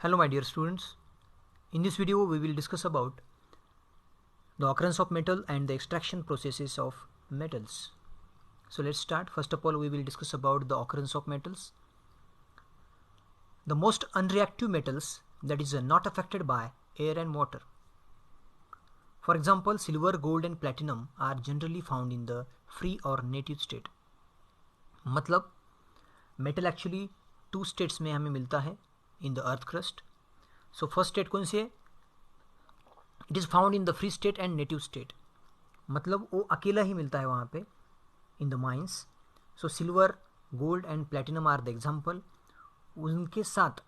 Hello my dear students, in this video we will discuss about the occurrence of metal and the extraction processes of metals. So let's start. First of all we will discuss about the occurrence of metals. The most unreactive metals that is not affected by air and water. For example, silver, gold and platinum are generally found in the free or native state. मतलब metal actually two states में हमें मिलता है in the earth crust. So first state कौन सी है? It is found in the free state and native state. मतलब वो अकेला ही मिलता है वहाँ पे in the mines. So silver, gold and platinum are the example. उनके साथ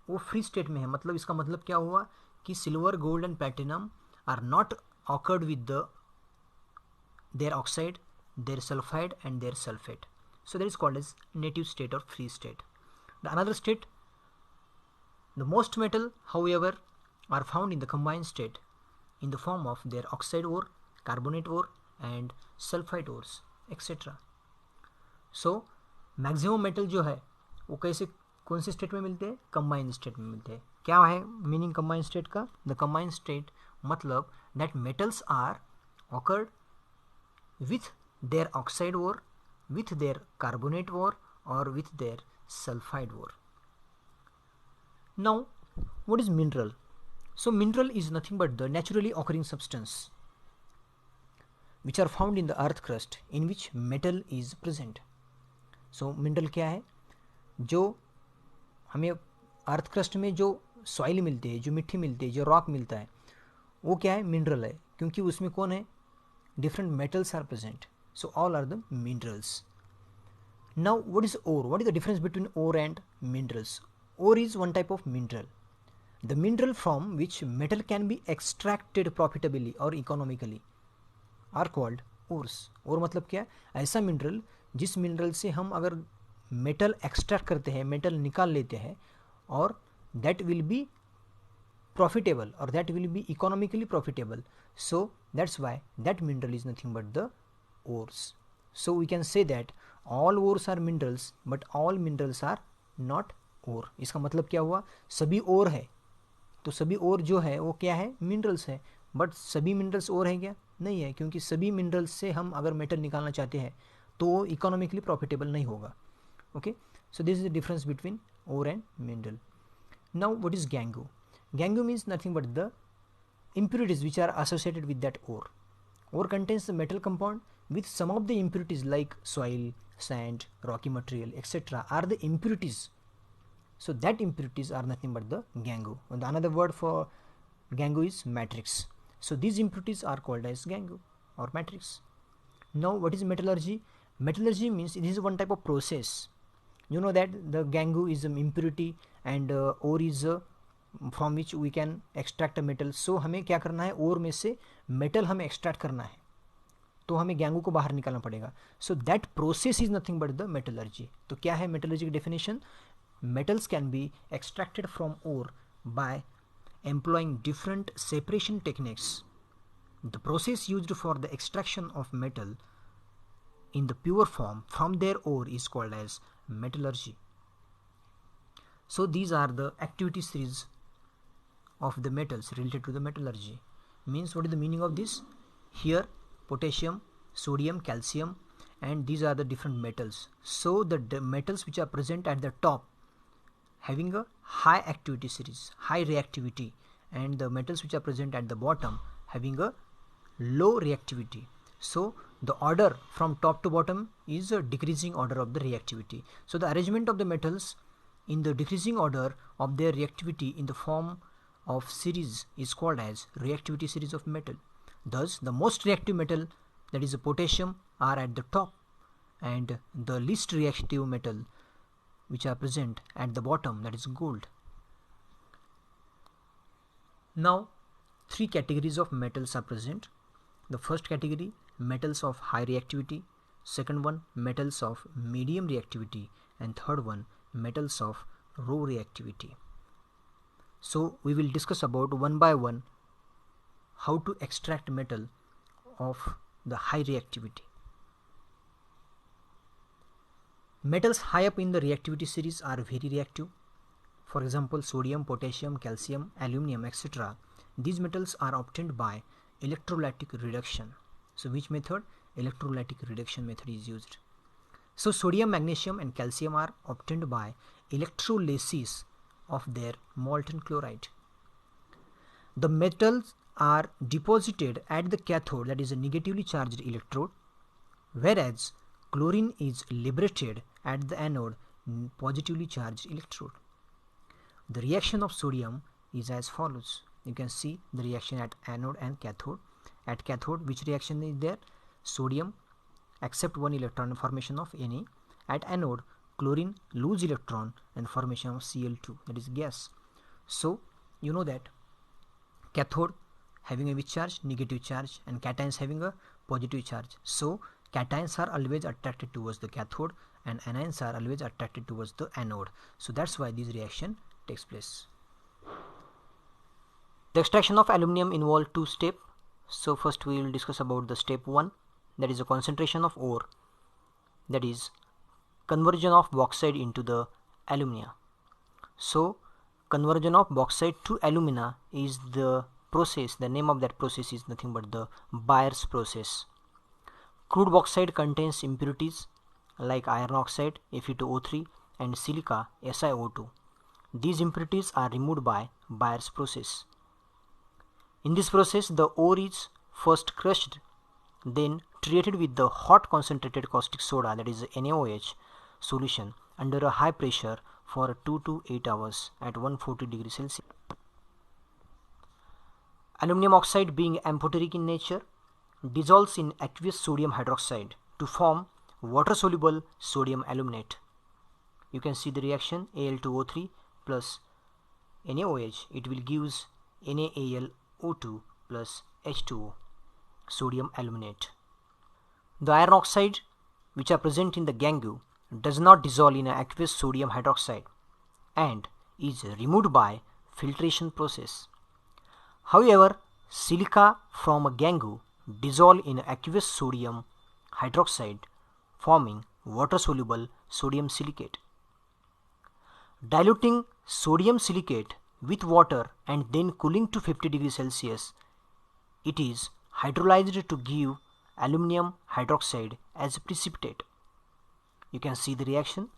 वो फ्री स्टेट में है. मतलब इसका मतलब क्या हुआ कि silver, gold and platinum are not occurred with their oxide, their sulfide and their sulfate. So that is called as native state or free state. The another state, the most metal however are found in the combined state in the form of their oxide ore, carbonate ore and sulfide ores etc. So maximum metal जो है वो कैसे कौन से state में मिलते हैं? Combined state में मिलते हैं. क्या है मीनिंग कंबाइंड स्टेट का? द कंबाइंड स्टेट मतलब that metals are occurred with their oxide ore, with their carbonate ore or with their sulfide ore. Now what is mineral? So mineral is nothing but the naturally occurring substance which are found in the earth crust in which metal is present. So mineral क्या है? जो हमें earth crust में जो soil मिलती है, जो मिट्टी मिलती है, जो रॉक मिलता है, वो क्या है? मिनरल है. क्योंकि उसमें कौन है? Different metals are present. So all are the minerals. Now what is ore? What is the difference between ore and minerals? Ore is one type of mineral. The mineral from which metal can be extracted profitably or economically are called ores. ore मतलब क्या? ऐसा mineral जिस mineral से हम अगर metal extract करते हैं, metal निकाल लेते हैं और that will be profitable or that will be economically profitable. So that's why that mineral is nothing but the ores. So we can say that all ores are minerals but all minerals are not ore. इसका मतलब क्या हुआ? सभी ore है तो सभी ore जो है वो क्या है? मिनरल्स है. बट सभी मिनरल्स ore है क्या? नहीं है, क्योंकि सभी मिनरल्स से हम अगर मेटल निकालना चाहते हैं तो वो इकोनॉमिकली प्रॉफिटेबल नहीं होगा. Okay, so this is the difference between ore and mineral. Now what is gangue? Gangue means nothing but the impurities which are associated with that ore. Ore contains the metal compound with some of the impurities like soil, sand, rocky material, etc. are the impurities. So that impurities are nothing but the gangue. And another word for gangue is matrix. So these impurities are called as gangue or matrix. Now what is metallurgy? Metallurgy means it is one type of process. You know that the gangue is an impurity and ore is a from which we can extract a metal. So हमें क्या करना है? ओर में से metal हमें extract करना है तो हमें गैंगू को बाहर निकालना पड़ेगा. So that process is nothing but the metallurgy. तो क्या है मेटलर्जी की definition? Metals can be extracted from ore by employing different separation techniques. The process used for the extraction of metal in the pure form from their ore is called as metallurgy. So these are the activity series of the metals related to the metallurgy. Means what is the meaning of this? Here potassium, sodium, calcium and these are the different metals. So the metals which are present at the top having a high activity series, high reactivity, and the metals which are present at the bottom having a low reactivity. So the order from top to bottom is a decreasing order of the reactivity. So the arrangement of the metals in the decreasing order of their reactivity in the form of series is called as reactivity series of metal. Thus the most reactive metal, that is the potassium, are at the top and the least reactive metal which are present at the bottom, that is gold. Now three categories of metals are present. The first category, metals of high reactivity. Second one, metals of medium reactivity. And third one, metals of low reactivity. So we will discuss about one by one how to extract metal of the high reactivity. Metals high up in the reactivity series are very reactive. For example, sodium, potassium, calcium, aluminum, etc. These metals are obtained by electrolytic reduction. So which method? Electrolytic reduction method is used. So sodium, magnesium and calcium are obtained by electrolysis of their molten chloride. The metals are deposited at the cathode, that is a negatively charged electrode, whereas chlorine is liberated at the anode, positively charged electrode. The reaction of sodium is as follows. You can see the reaction at anode and cathode. At cathode, which reaction is there? Sodium accept one electron, formation of Na. At anode, chlorine lose electron and formation of Cl2, that is gas. So you know that cathode having a which charge? Negative charge, and cations having a positive charge. So cations are always attracted towards the cathode and anions are always attracted towards the anode. So that's why this reaction takes place. The extraction of aluminum involves two steps. So first we will discuss about the step 1, that is the concentration of ore, that is conversion of bauxite into the alumina. So conversion of bauxite to alumina is the process. The name of that process is nothing but the Bayer's process. Crude bauxite contains impurities like iron oxide, Fe2O3 and silica, SiO2. These impurities are removed by Bayer's process. In this process, the ore is first crushed, then treated with the hot concentrated caustic soda, that is NaOH solution, under a high pressure for 2 to 8 hours at 140 degrees Celsius. Aluminum oxide, being amphoteric in nature, dissolves in aqueous sodium hydroxide to form water-soluble sodium aluminate. You can see the reaction Al2O3 plus NaOH. It will gives NaAlO2 plus H2O, sodium aluminate. The iron oxide which are present in the gangue does not dissolve in aqueous sodium hydroxide and is removed by filtration process. However, silica from a gangue dissolve in aqueous sodium hydroxide, forming water-soluble sodium silicate. Diluting sodium silicate with water and then cooling to 50 degrees Celsius, it is hydrolyzed to give aluminum hydroxide as a precipitate. You can see the reaction.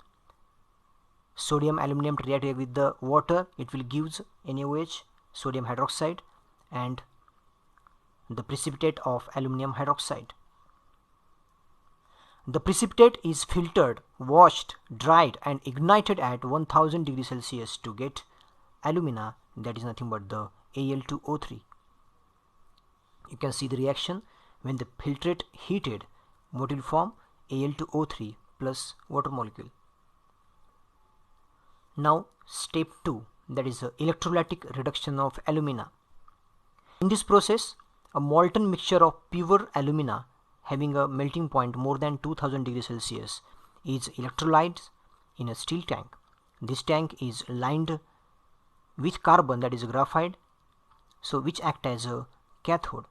Sodium aluminum react with the water, it will give NaOH, sodium hydroxide, and the precipitate of aluminum hydroxide. The precipitate is filtered, washed, dried and ignited at 1000 degrees Celsius to get alumina, that is nothing but the Al2O3. You can see the reaction. When the filtrate heated, what will form? Al2O3 plus water molecule. Now step 2, that is the electrolytic reduction of alumina. In this process, a molten mixture of pure alumina having a melting point more than 2000 degrees Celsius is electrolyzed in a steel tank. This tank is lined with carbon, that is graphite, so which act as a cathode,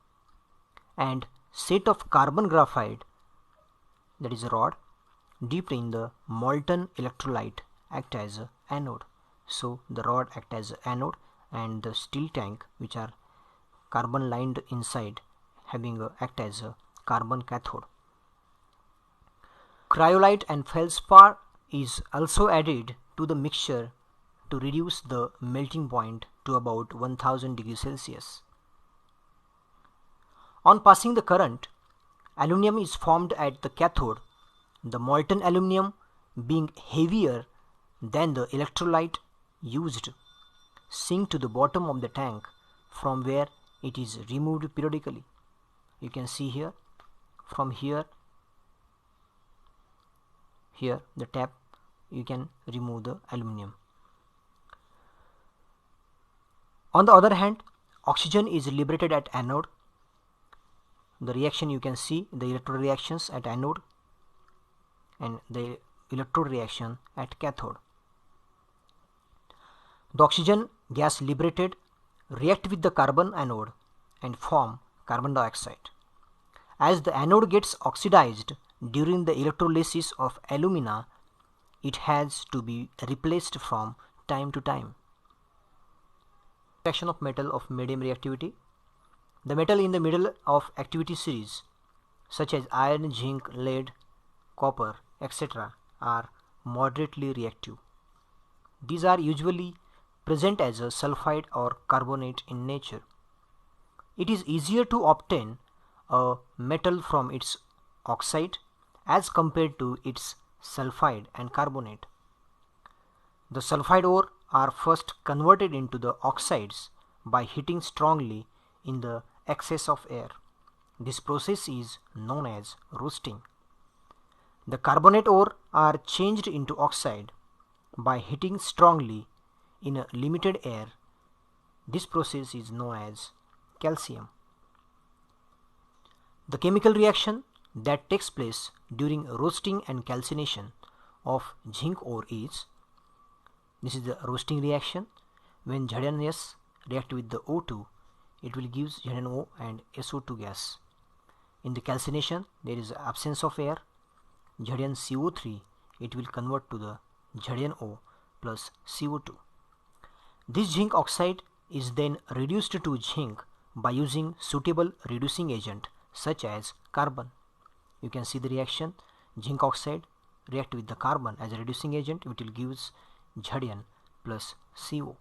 and set of carbon graphite, that is a rod, dipped in the molten electrolyte act as a anode. So the rod act as a anode and the steel tank which are carbon lined inside having a act as a carbon cathode. Cryolite and feldspar is also added to the mixture to reduce the melting point to about 1000 degrees Celsius. On passing the current, aluminum is formed at the cathode. The molten aluminum, being heavier than the electrolyte used, sink to the bottom of the tank, from where it is removed periodically. You can see here, from here the tap, you can remove the aluminum. On the other hand, oxygen is liberated at anode. The reaction, you can see the electrode reactions at anode and the electrode reaction at cathode. The oxygen gas liberated react with the carbon anode and form carbon dioxide. As the anode gets oxidized during the electrolysis of alumina, it has to be replaced from time to time. Extraction of metal of medium reactivity. The metal in the middle of activity series, such as iron, zinc, lead, copper, etc., are moderately reactive. These are usually present as a sulfide or carbonate in nature. It is easier to obtain a metal from its oxide as compared to its sulfide and carbonate. The sulfide ore are first converted into the oxides by heating strongly in the excess of air. This process is known as roasting. The carbonate ore are changed into oxide by heating strongly in a limited air. This process is known as calcium. The chemical reaction that takes place during roasting and calcination of zinc ore is, this is the roasting reaction. When ZnS react with the O2, it will give ZnO and SO2 gas. In the calcination, there is absence of air. ZnCO3, it will convert to the ZnO plus CO2. This zinc oxide is then reduced to zinc by using suitable reducing agent such as carbon. You can see the reaction. Zinc oxide react with the carbon as a reducing agent, it will give Zn plus CO.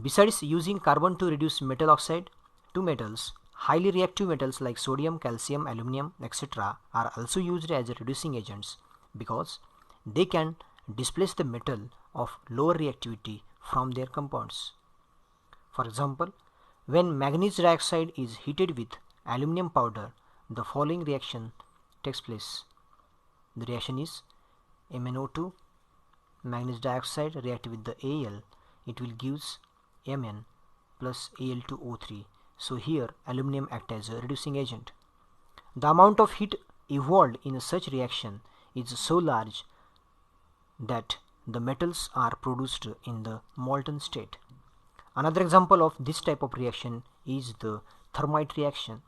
Besides using carbon to reduce metal oxide, two metals, highly reactive metals like sodium, calcium, aluminum, etc. are also used as reducing agents because they can displace the metal of lower reactivity from their compounds. For example, when manganese dioxide is heated with aluminum powder, the following reaction takes place. The reaction is MnO2, manganese dioxide react with the Al, it will give Mn plus Al2O3. So here aluminum acts as a reducing agent. The amount of heat evolved in such reaction is so large that the metals are produced in the molten state. Another example of this type of reaction is the thermite reaction,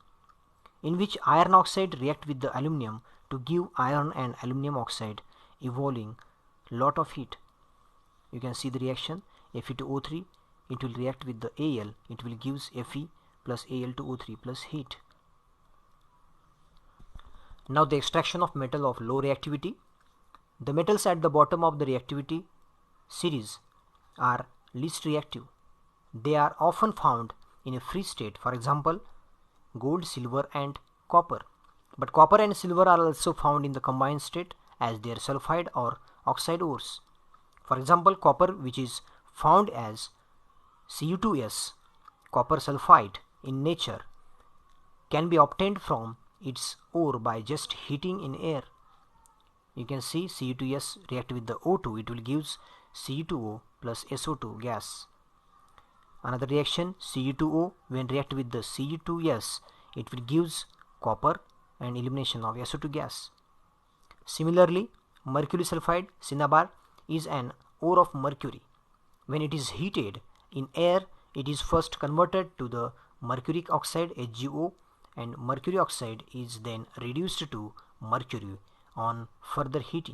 in which iron oxide react with the aluminum to give iron and aluminum oxide, evolving lot of heat. You can see the reaction. Fe2O3, it will react with the Al, it will give Fe plus Al2O3 plus heat. Now the extraction of metal of low reactivity. The metals at the bottom of the reactivity series are least reactive. They are often found in a free state, for example gold, silver and copper. But copper and silver are also found in the combined state as their sulfide or oxide ores. For example, copper, which is found as Cu2s, copper sulfide in nature, can be obtained from its ore by just heating in air. You can see Cu2s react with the O2, it will give Cu2O plus SO2 gas. Another reaction, Cu2O, when react with the Cu2s, it will give copper and elimination of SO2 gas. Similarly, mercury sulfide, cinnabar, is an ore of mercury. When it is heated in air, it is first converted to the mercuric oxide HgO, and mercury oxide is then reduced to mercury on further heating.